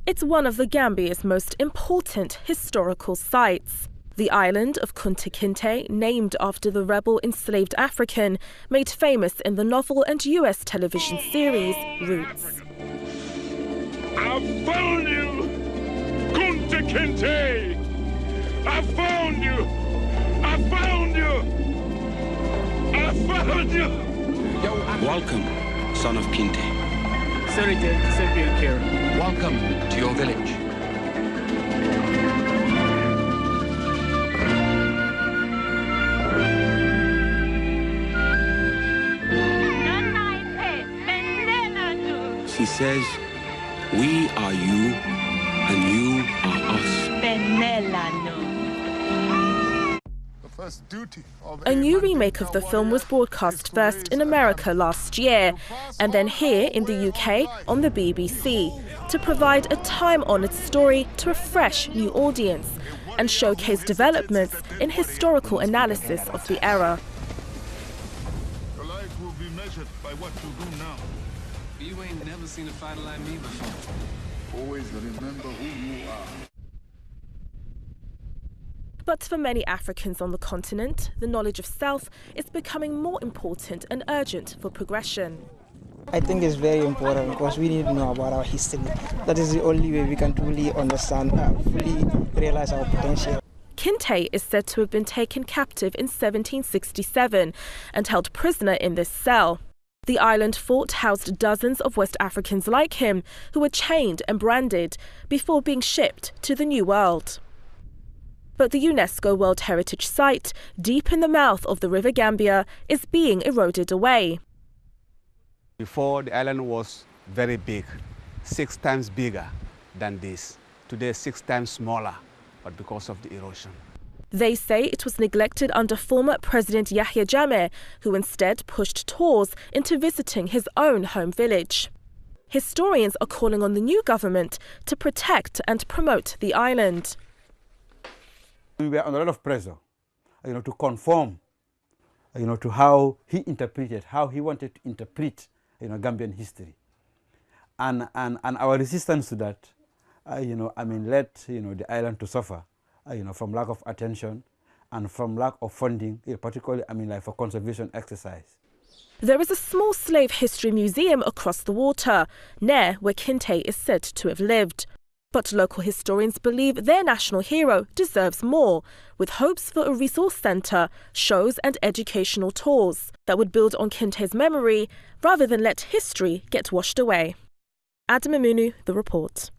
It's one of the Gambia's most important historical sites. The island of Kunta Kinte, named after the rebel enslaved African, made famous in the novel and US television series Roots. I found you, Kunta Kinte! I found you! I found you! I found you! Welcome, son of Kinte. Welcome to your village. She says, we are you and you are us. A new remake of the film was broadcast first in America last year and then here in the UK on the BBC to provide a time-honoured story to a fresh new audience and showcase developments in historical analysis of the era. Your life will be measured by what you do now. You ain't never seen a fighter like me before. Always remember who you are. But for many Africans on the continent, the knowledge of self is becoming more important and urgent for progression. I think it's very important because we need to know about our history. That is the only way we can truly understand, fully realize our potential. Kinte is said to have been taken captive in 1767 and held prisoner in this cell. The island fort housed dozens of West Africans like him who were chained and branded before being shipped to the New World. But the UNESCO World Heritage Site, deep in the mouth of the River Gambia, is being eroded away. Before, the island was very big, 6 times bigger than this. Today, 6 times smaller, but because of the erosion. They say it was neglected under former President Yahya Jammeh, who instead pushed tours into visiting his own home village. Historians are calling on the new government to protect and promote the island. We were under a lot of pressure, to conform, to how he interpreted, how he wanted to interpret, Gambian history, and our resistance to that, led, the island to suffer, from lack of attention and from lack of funding, particularly, for conservation exercise. There is a small slave history museum across the water, near where Kinte is said to have lived. But local historians believe their national hero deserves more, with hopes for a resource centre, shows and educational tours that would build on Kinte's memory rather than let history get washed away. Adama Munu, The Report.